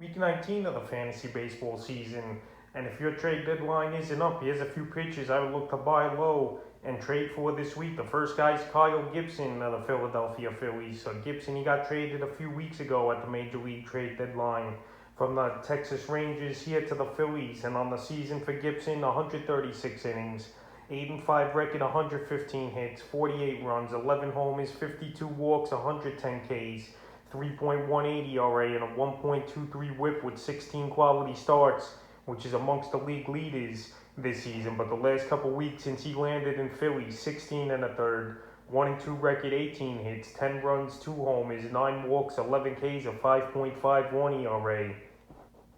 Week 19 of the fantasy baseball season, and if your trade deadline isn't up, here's a few pitchers I would look to buy low and trade for this week. The first guy is Gibson of the Philadelphia Phillies. So Gibson, he got traded a few weeks ago at the Major League trade deadline from the Texas Rangers here to the Phillies. And on the season for Gibson, 136 innings, 8-5 record, 115 hits, 48 runs, 11 homers, 52 walks, 110 Ks. 3.18 ERA and a 1.23 whip with 16 quality starts, which is amongst the league leaders this season. But the last couple weeks since he landed in Philly, 16 and a third, 1-2 record, 18 hits, 10 runs, 2 homers, 9 walks, 11 Ks, a 5.51 ERA,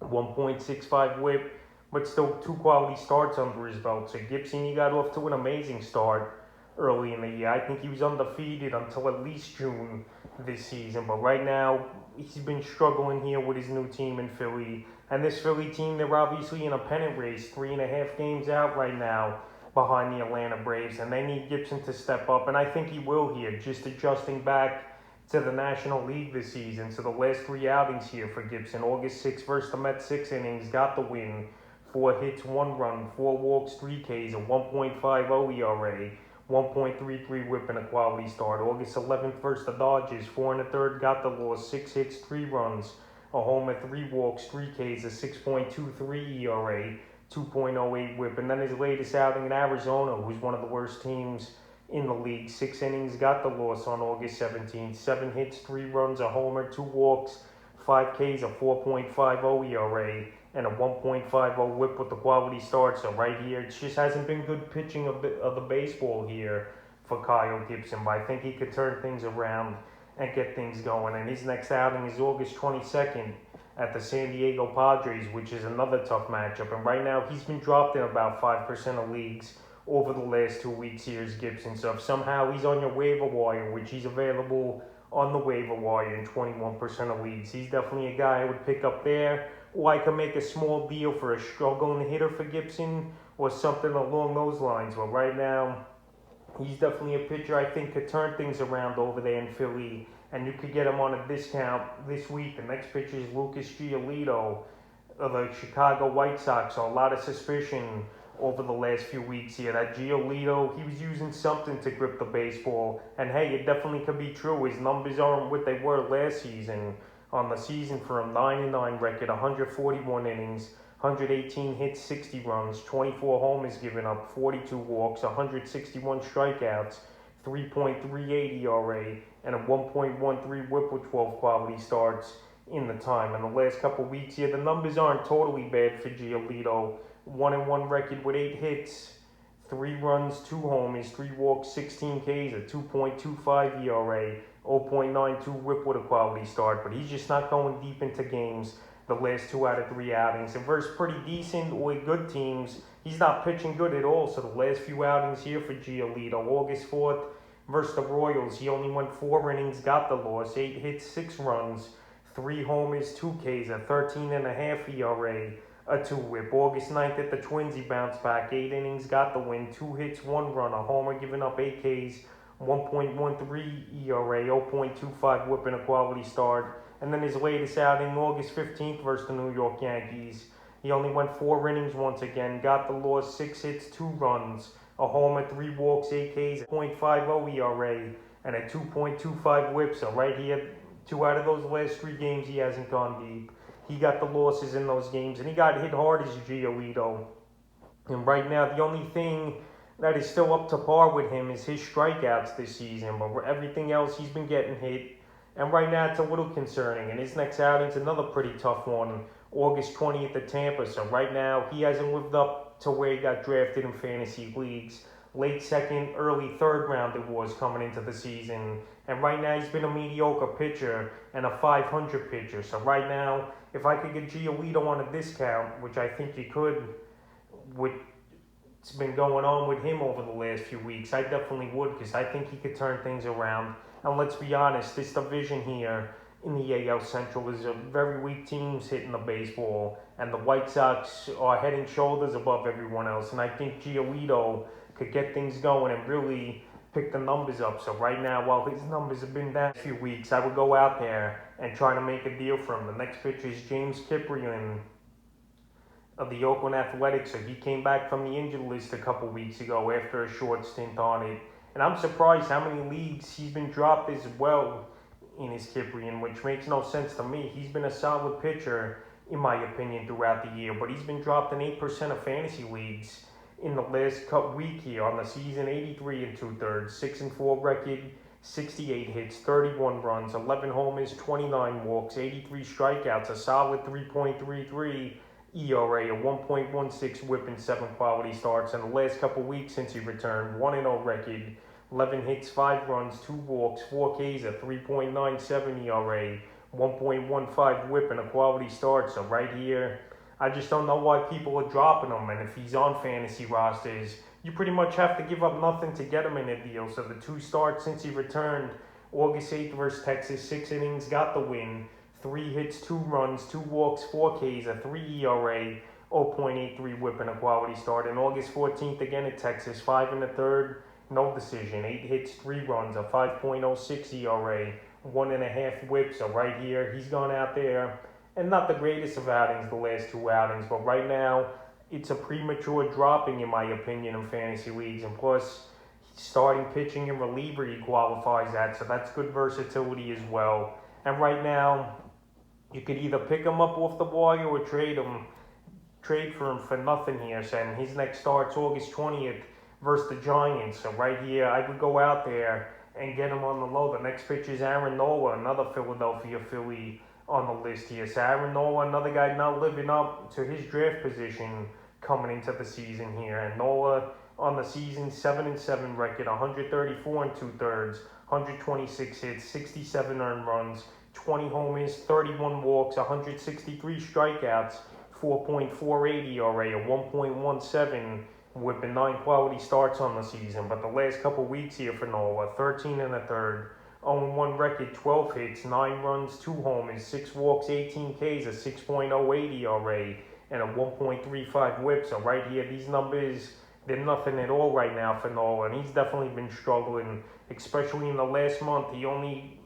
1.65 whip, but still 2 quality starts under his belt. So Gibson, he got off to an amazing start early in the year. I think he was undefeated until at least June this season, but right now he's been struggling here with his new team in Philly. And this Philly team, they're obviously in a pennant race, 3.5 games out right now behind the Atlanta Braves, and they need Gibson to step up, and I think he will here, just adjusting back to the National League this season. So the last 3 outings here for Gibson: August 6th versus the Mets, 6 innings, got the win, 4 hits, 1 run, 4 walks, 3 Ks, a 1.50 ERA, 1.33 whip and a quality start. August 11th versus the Dodgers, 4 1/3, got the loss, 6 hits, 3 runs, a homer, 3 walks, 3 Ks, a 6.23 ERA, 2.08 whip. And then his latest outing in Arizona, who's one of the worst teams in the league, 6 innings, got the loss on August 17th, 7 hits, 3 runs, a homer, 2 walks, 5 Ks, a 4.50 ERA, and a 1.50 whip with the quality start. So right here, it just hasn't been good pitching of the baseball here for Kyle Gibson, but I think he could turn things around and get things going. And his next outing is August 22nd at the San Diego Padres, which is another tough matchup. And right now, he's been dropped in about 5% of leagues over the last 2 weeks. Here's Gibson. So if somehow he's on your waiver wire, which he's available on the waiver wire in 21% of leagues, he's definitely a guy I would pick up there. Or I could make a small deal for a struggling hitter for Gibson or something along those lines. But right now, he's definitely a pitcher I think could turn things around over there in Philly, and you could get him on a discount this week. The next pitcher is Lucas Giolito of the Chicago White Sox. So a lot of suspicion over the last few weeks here that Giolito, he was using something to grip the baseball. And hey, it definitely could be true. His numbers aren't what they were last season. On the season for him, 9-9 record, 141 innings, 118 hits, 60 runs, 24 homers given up, 42 walks, 161 strikeouts, 3.38 ERA, and a 1.13 whip with 12 quality starts in the time. In the last couple weeks here, the numbers aren't totally bad for Giolito. 1-1 record with 8 hits, 3 runs, 2 homers, 3 walks, 16 Ks, a 2.25 ERA, 0.92 whip with a quality start. But he's just not going deep into games the last 2 out of 3 outings. And versus pretty decent or good teams, he's not pitching good at all. So the last few outings here for Giolito: August 4th versus the Royals, he only went 4 innings, got the loss, 8 hits, 6 runs, 3 homers, 2 Ks, a 13.5 ERA, a 2 whip. August 9th at the Twins, he bounced back, 8 innings, got the win, 2 hits, 1 run, a homer, giving up 8 Ks, 1.13 ERA, 0.25 whip and a quality start. And then his latest outing, August 15th versus the New York Yankees, he only went 4 innings once again, got the loss, 6 hits, 2 runs, a homer, 3 walks, 8 Ks, 0.50 ERA, and a 2.25 whip. So right here, 2 out of those last 3 games, he hasn't gone deep. He got the losses in those games, and he got hit hard as Giolito. And right now, the only thing that is still up to par with him is his strikeouts this season, but everything else, he's been getting hit. And right now, it's a little concerning. And his next outing's another pretty tough one, August 20th at Tampa. So right now, he hasn't lived up to where he got drafted in fantasy leagues. Late 2nd, early 3rd round it was coming into the season. And right now, he's been a mediocre pitcher and a 500 pitcher. So right now, if I could get Giolito on a discount, which I think you could, what's been going on with him over the last few weeks, I definitely would, because I think he could turn things around. And let's be honest, this division here in the AL Central is a very weak teams hitting the baseball, and the White Sox are head and shoulders above everyone else. And I think Giolito could get things going and really pick the numbers up. So right now, while his numbers have been down a few weeks, I would go out there and trying to make a deal for him. The next pitcher is James Kaprielian of the Oakland Athletics. So he came back from the injured list a couple weeks ago after a short stint on it. And I'm surprised how many leagues he's been dropped as well in his Kaprielian, which makes no sense to me. He's been a solid pitcher, in my opinion, throughout the year, but he's been dropped in 8% of fantasy leagues in the last week here on the season. 83 and 2/3, 6-4 record, 68 hits, 31 runs, 11 homers, 29 walks, 83 strikeouts, a solid 3.33 ERA, a 1.16 whip, and 7 quality starts. In the last couple weeks since he returned, 1-0 record, 11 hits, 5 runs, 2 walks, 4 Ks, a 3.97 ERA, 1.15 whip, and a quality start. So right here, I just don't know why people are dropping him. And if he's on fantasy rosters, you pretty much have to give up nothing to get him in a deal. So the 2 starts since he returned, August 8th versus Texas, 6 innings, got the win, 3 hits, 2 runs, 2 walks, 4 Ks, a 3 ERA, 0.83 whip, and a quality start. And August 14th again at Texas, 5 1/3, no decision, 8 hits, 3 runs, a 5.06 ERA, 1.5 whip. So right here, he's gone out there, and not the greatest of outings the last 2 outings, but right now, it's a premature dropping, in my opinion, in fantasy leagues. And plus, starting pitching and reliever, he qualifies that, so that's good versatility as well. And right now, you could either pick him up off the wire or trade for him for nothing here. So, and his next start's August 20th versus the Giants. So right here, I would go out there and get him on the low. The next pitcher is Aaron Nola, another Philadelphia Philly on the list here. So Aaron Nola, another guy not living up to his draft position coming into the season here. And Nola on the season, 7-7 record, 134 and 2/3, 126 hits, 67 earned runs, 20 homers, 31 walks, 163 strikeouts, 4.48 ERA, a 1.17 whip, and 9 quality starts on the season. But the last couple weeks here for Nola, 13 1/3, 0-1 record, 12 hits, 9 runs, 2 homers, 6 walks, 18 Ks, a 6.08 ERA, and a 1.35 whip. So right here, these numbers, they're nothing at all right now for Nola, and he's definitely been struggling, especially in the last month. He only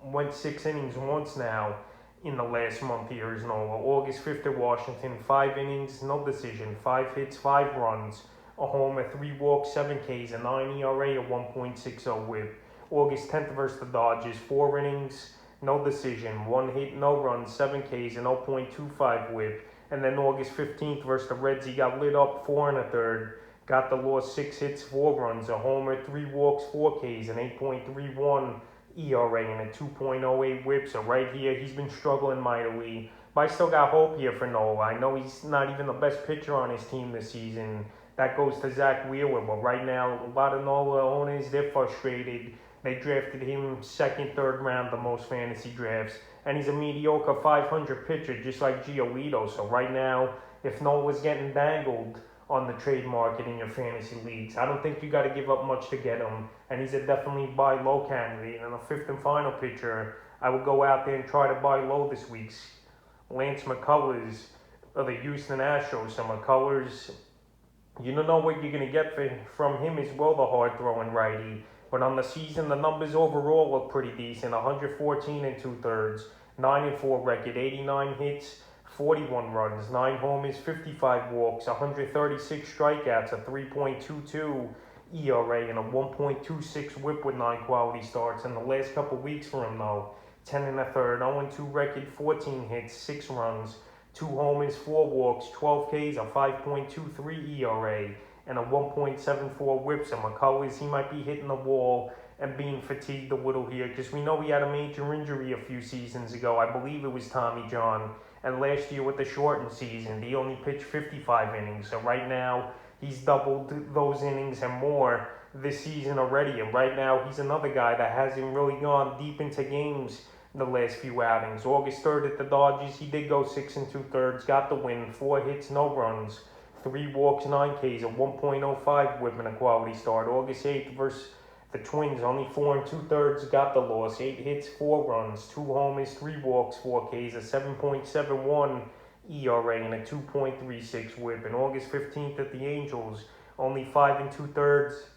went 6 innings once now in the last month here is Nola. August 5th at Washington, 5 innings, no decision, 5 hits, 5 runs, a homer, 3 walks, 7 Ks, a 9 ERA, a 1.60 whip. August 10th versus the Dodgers, 4 innings, no decision, 1 hit, no runs, 7 Ks, and 0.25 whip. And then August 15th versus the Reds, he got lit up, 4 1/3, got the loss, 6 hits, 4 runs, a homer, 3 walks, 4 Ks, an 8.31 ERA, and a 2.08 whip. So right here, he's been struggling mightily. But I still got hope here for Nola. I know he's not even the best pitcher on his team this season. That goes to Zach Wheeler. But right now, a lot of Nola owners, they're frustrated. They drafted him 2nd, 3rd round, the most fantasy drafts. And he's a mediocre 500 pitcher, just like Giolito. So right now, if Nola's getting dangled on the trade market in your fantasy leagues, I don't think you got to give up much to get him. And he's a definitely buy low candidate. And a 5th and final pitcher, I would go out there and try to buy low this week. Lance McCullers of the Houston Astros. So McCullers, you don't know what you're going to get from him as well, the hard-throwing righty. But on the season, the numbers overall look pretty decent. 114 and 2/3, 9-4 record, 89 hits, 41 runs, 9 homers, 55 walks, 136 strikeouts, a 3.22 ERA, and a 1.26 whip with 9 quality starts. In the last couple weeks for him, though, 10 1/3, 0-2 record, 14 hits, 6 runs, 2 homers, 4 walks, 12 Ks, a 5.23 ERA, and a 1.74 whip. So McCullers, he might be hitting the wall and being fatigued a little here, because we know he had a major injury a few seasons ago. I believe it was Tommy John. And last year with the shortened season, he only pitched 55 innings. So right now, he's doubled those innings and more this season already. And right now, he's another guy that hasn't really gone deep into games the last few outings. August 3rd at the Dodgers, he did go 6 2/3, got the win, 4 hits, no runs, 3 walks, 9 Ks, a 1.05 whip, and a quality start. August 8th versus the Twins, only 4 2/3, got the loss, 8 hits, 4 runs, 2 homers, 3 walks, 4 Ks, a 7.71 ERA, and a 2.36 whip. And August 15th at the Angels, only 5 2/3,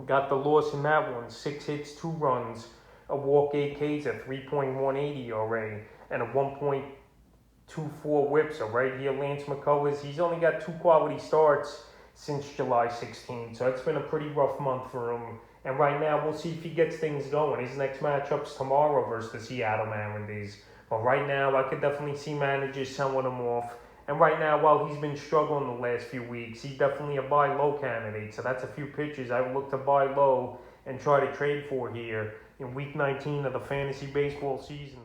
got the loss in that one, 6 hits, 2 runs, a walk 8 Ks, a 3.18 ERA, and a 1.24 whip. So right here, Lance McCullers, he's only got 2 quality starts since July 16th. So it's been a pretty rough month for him. And right now, we'll see if he gets things going. His next matchup's tomorrow versus the Seattle Mariners. But right now, I could definitely see managers selling him off. And right now, while he's been struggling the last few weeks, he's definitely a buy low candidate. So that's a few pitchers I would look to buy low and try to trade for here in week 19 of the fantasy baseball season.